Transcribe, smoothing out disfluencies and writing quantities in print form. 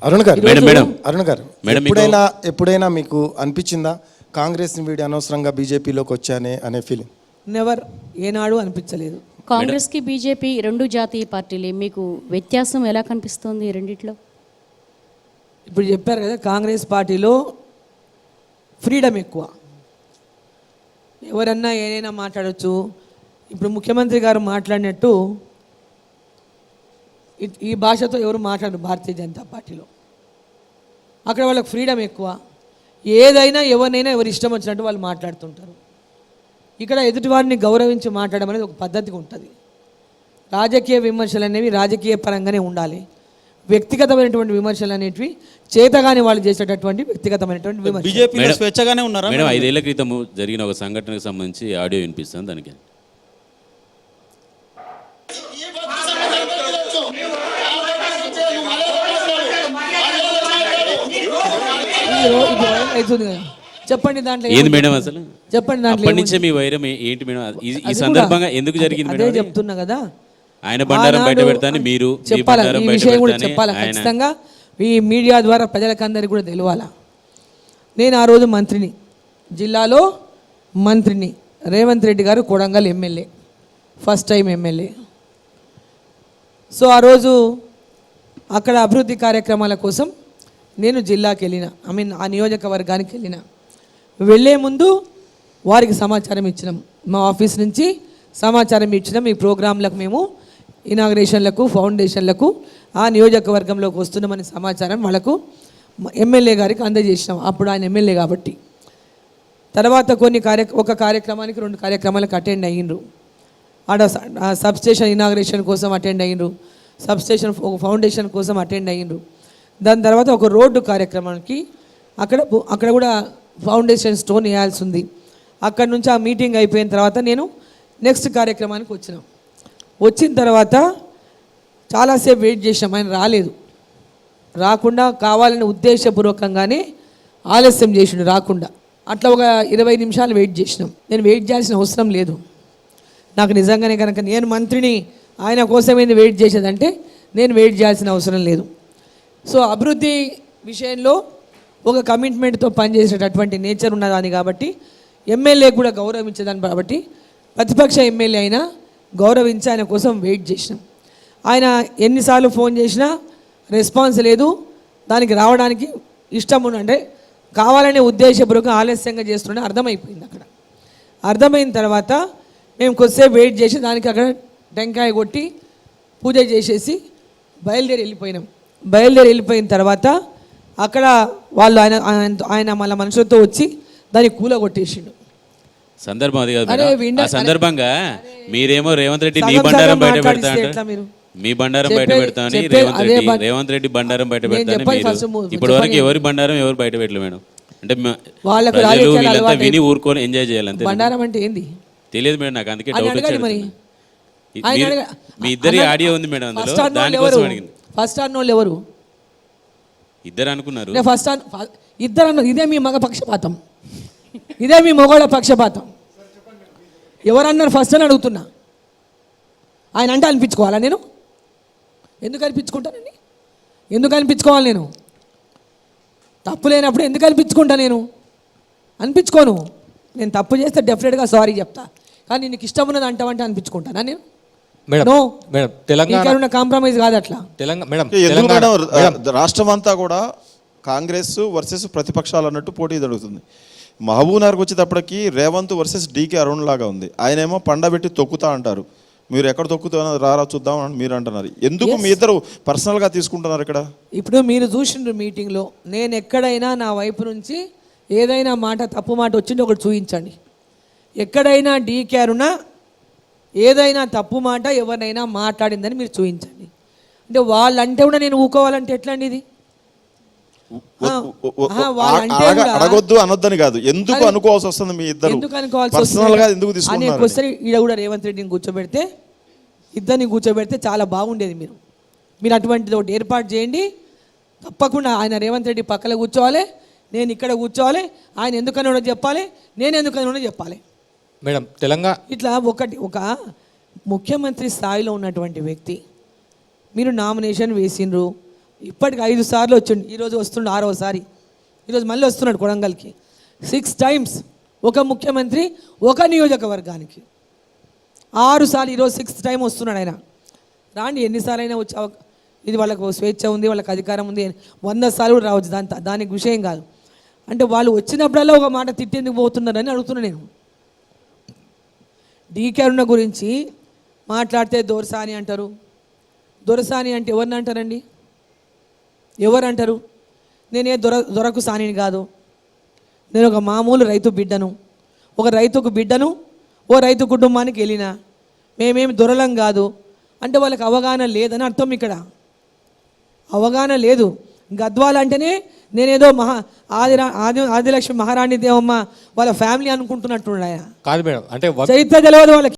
అరుణ్ గారు ఎప్పుడైనా మీకు అనిపించిందా కాంగ్రెస్ వీడి అనవసరంగా బీజేపీలోకి వచ్చానే అనే ఫీలింగ్? నెవర్, ఏనాడు అనిపించలేదు. కాంగ్రెస్కి బీజేపీ రెండు జాతీయ పార్టీలే, మీకు వ్యత్యాసం ఎలా కనిపిస్తుంది రెండిట్లో? ఇప్పుడు చెప్పారు కదా, కాంగ్రెస్ పార్టీలో ఫ్రీడమ్ ఎక్కువ, ఎవరన్నా ఏదైనా మాట్లాడచ్చు. ఇప్పుడు ముఖ్యమంత్రి గారు మాట్లాడినట్టు ఈ భాషతో ఎవరు మాట్లాడరు భారతీయ జనతా పార్టీలో. అక్కడ వాళ్ళకి ఫ్రీడమ్ ఎక్కువ, ఏదైనా ఎవరినైనా ఎవరు ఇష్టం వచ్చినట్టు వాళ్ళు మాట్లాడుతుంటారు. ఇక్కడ ఎదుటివారిని గౌరవించి మాట్లాడడం అనేది ఒక పద్ధతిగా ఉంటుంది. రాజకీయ విమర్శలు అనేవి రాజకీయ పరంగానే ఉండాలి. వ్యక్తిగతమైనటువంటి విమర్శలు అనేటివి చేతగాని వాళ్ళు చేసేటటువంటి వ్యక్తిగతమైనటువంటి విమర్శలు. బీజేపీ స్వేచ్ఛగానే ఉన్నారా మేడం? 5 ఏళ్ల క్రితం జరిగిన ఒక సంఘటనకు సంబంధించి ఆడియో వినిపిస్తాను దానికి. చెప్పండి దాంట్లో ఏంది మేడం అసలు? చెప్పండి దాంట్లో అప్పటి నుంచే మీ వైరం ఏంటి మేడం? ఈ సందర్భంగా ఎందుకు జరిగింది? అదే చెప్తున్నా కదా, ఆయన బండారం బయట పెడతాను, మీరు చెప్పాలి, ఈ విషయం కూడా చెప్పాలి ఖచ్చితంగా. ఈ మీడియా ద్వారా ప్రజలకందరికీ కూడా తెలియాలా. నేను ఆ రోజు మంత్రిని, జిల్లాలో మంత్రిని, రేవంత్ రెడ్డి గారు Kodangal MLA, first time MLA. So ఆ రోజు అక్కడ అభివృద్ధి కార్యక్రమాల కోసం నేను జిల్లాకి వెళ్ళిన, ఆ నియోజకవర్గానికి వెళ్ళిన. వెళ్ళే ముందు వారికి సమాచారం ఇచ్చినాం, మా ఆఫీస్ నుంచి సమాచారం ఇచ్చినాం. ఈ ప్రోగ్రాంలకు మేము ఇనాగ్రేషన్లకు, ఫౌండేషన్లకు ఆ నియోజకవర్గంలోకి వస్తున్నామని సమాచారం వాళ్ళకు ఎమ్మెల్యే గారికి అందజేసినాం. అప్పుడు ఆయన ఎమ్మెల్యే కాబట్టి. తర్వాత ఒక కార్యక్రమానికి 2 కార్యక్రమాలకు అటెండ్ అయ్యిండ్రు. ఆడ సబ్స్టేషన్ ఇనాగ్రేషన్ కోసం అటెండ్ అయ్యిండ్రు, సబ్స్టేషన్ ఫౌండేషన్ కోసం అటెండ్ అయ్యిండ్రు. దాని తర్వాత ఒక రోడ్డు కార్యక్రమానికి అక్కడ కూడా ఫౌండేషన్ స్టోన్ వేయాల్సి ఉంది. అక్కడ నుంచి ఆ మీటింగ్ అయిపోయిన తర్వాత నేను నెక్స్ట్ కార్యక్రమానికి వచ్చినాం. వచ్చిన తర్వాత చాలాసేపు వెయిట్ చేసాం, ఆయన రాలేదు. రాకుండా కావాలని ఉద్దేశపూర్వకంగానే ఆలస్యం చేసిండు, రాకుండా. అట్లా ఒక 20 నిమిషాలు వెయిట్ చేసినాం. నేను వెయిట్ చేయాల్సిన అవసరం లేదు. నాకు నిజంగానే కనుక నేను మంత్రిని, ఆయన కోసమైంది వెయిట్ చేసేదంటే నేను వెయిట్ చేయాల్సిన అవసరం లేదు. సో అభివృద్ధి విషయంలో ఒక కమిట్మెంట్తో పనిచేసేటటువంటి నేచర్ ఉన్నదాన్ని కాబట్టి, ఎమ్మెల్యే కూడా గౌరవించేదాన్ని కాబట్టి, ప్రతిపక్ష ఎమ్మెల్యే అయినా గౌరవించి ఆయన కోసం వెయిట్ చేసినాం. ఆయన ఎన్నిసార్లు ఫోన్ చేసినా రెస్పాన్స్ లేదు. దానికి రావడానికి ఇష్టం అంటే కావాలనే ఉద్దేశపూర్వకంగా ఆలస్యంగా చేస్తుండే అర్థమైపోయింది. అక్కడ అర్థమైన తర్వాత మేము కొద్దిసేపు వెయిట్ చేసి దానికి అక్కడ టెంకాయ కొట్టి పూజ చేసేసి బయలుదేరి వెళ్ళిపోయిన తర్వాత అక్కడ వాళ్ళు ఆయన మళ్ళీ మనుషులతో వచ్చి దాన్ని కూలగొట్టేసిండు. సందర్భం అది కాదు. ఆ సందర్భంగా మీరేమో రేవంత్ రెడ్డి నీ బండారం బయట పెడతా అంటారు, మీ బండారం బయట పెడతామని రేవంత్ రెడ్డి బండారం బయట పెడతాను. ఇప్పటి వరకు ఎవరి బండారం ఎవరు బయట పెట్టలేదు మేడం. అంటే ప్రజలు వీళ్ళంతా విని ఊరుకొని ఎంజాయ్ చేయాలంటే బండారం అంటే ఏంది తెలియదు మేడం. నాకు అందుకే డౌట్ వచ్చింది. మీ ఇద్దరి ఆడియో ఉంది మేడం, అందులో దానికోసం అడిగింది. ఫస్ట్ అన్నోళ్ళు ఎవరు? ఇద్దరు అనుకున్నారు. ఇద్దరు అన్నారు. ఇదే మీ మగ పక్షపాతం, ఇదే మీ మొగోళ్ళ పక్షపాతం. ఎవరన్నారు ఫస్ట్ అని అడుగుతున్నా. ఆయన అంటే అనిపించుకోవాలా? నేను ఎందుకు అనిపించుకుంటానండి? ఎందుకు అనిపించుకోవాలి? నేను తప్పు లేనప్పుడు ఎందుకు అనిపించుకుంటా? నేను అనిపించుకోను. నేను తప్పు చేస్తే డెఫినెట్గా సారీ చెప్తా. కానీ నీకు ఇష్టం ఉన్నది అంటావంటే అనిపించుకుంటానా నేను? తెలంగాణ కాంప్రమైజ్ కాదు అట్లా. రాష్ట్రం అంతా కూడా కాంగ్రెస్ వర్సెస్ ప్రతిపక్షాలు అన్నట్టు పోటీ జరుగుతుంది. మహబూబ్ నగర్కి వచ్చేటప్పటికి రేవంత్ వర్సెస్ డీకే అరుణ్ లాగా ఉంది. ఆయనేమో పండబెట్టి తొక్కుతా అంటారు, మీరు ఎక్కడ తొక్కుతా రారా చూద్దాం అని మీరు అంటున్నారు. ఎందుకు మీ ఇద్దరు పర్సనల్గా తీసుకుంటున్నారు ఇక్కడ? ఇప్పుడు మీరు చూసిండ్రు మీటింగ్లో, నేను ఎక్కడైనా నా వైపు నుంచి ఏదైనా మాట తప్పు మాట వచ్చింది ఒకటి చూపించండి. ఎక్కడైనా డీకే అరుణ ఏదైనా తప్పు మాట ఎవరినైనా మాట్లాడిందని మీరు చూపించండి. అంటే వాళ్ళంటే కూడా నేను ఊకోవాలంటే ఎట్లా అండి? ఇది అడగొద్దు అనొద్దని కాదు, ఎందుకు అనుకోవాల్సి వస్తుంది? మీ ఇద్దరు ఎందుకు అనుకోవాల్సి వస్తుంది? ఈడ కూడా రేవంత్ రెడ్డిని కూర్చోబెడితే, ఇద్దరిని కూర్చోబెడితే చాలా బాగుండేది. మీరు అటువంటిది ఒకటి ఏర్పాటు చేయండి. తప్పకుండా ఆయన రేవంత్ రెడ్డి పక్కన కూర్చోవాలి, నేను ఇక్కడ కూర్చోవాలి. ఆయన ఎందుకని చెప్పాలి, నేను ఎందుకని చెప్పాలి మేడం. తెలంగాణ ఇట్లా ఒక ముఖ్యమంత్రి స్థాయిలో ఉన్నటువంటి వ్యక్తి, మీరు నామినేషన్ వేసిండ్రు, ఇప్పటికి 5 సార్లు వచ్చిండు, ఈరోజు వస్తుండు 6వసారి. ఈరోజు మళ్ళీ వస్తున్నాడు కొడంగల్కి. 6 times ఒక ముఖ్యమంత్రి ఒక నియోజకవర్గానికి 6 సార్లు, ఈరోజు 6th time వస్తున్నాడు ఆయన. రాండి, ఎన్నిసార్లు అయినా వచ్చి ఇది వాళ్ళకు స్వేచ్ఛ ఉంది, వాళ్ళకి అధికారం ఉంది, 100 సార్లు కూడా రావచ్చు, దానికి విషయం కాదు. అంటే వాళ్ళు వచ్చినప్పుడల్లా ఒక మాట తిట్టేందుకు పోతున్నారని అడుగుతున్నాను నేను. డీకే అరుణ గురించి మాట్లాడితే దొరసాని అంటారు. దొరసాని అంటే ఎవరిని అంటారండి? ఎవరు అంటారు? నేనే దొరకు సానిని కాదు. నేను ఒక మామూలు రైతు బిడ్డను, ఒక రైతుకు బిడ్డను, ఓ రైతు కుటుంబానికి వెళ్ళిన. మేమేమి దొరలం కాదు అంటే వాళ్ళకి అవగాహన లేదని అర్థం. ఇక్కడ అవగాహన లేదు. గద్వాల అంటేనే నేనేదో ఆదిలక్ష్మి మహారాణి దేవమ్మ వాళ్ళ ఫ్యామిలీ అనుకుంటున్నట్టున్నాడు ఆయన. కాదు మేడం, అంటే చరిత్ర తెలియదు వాళ్ళకి.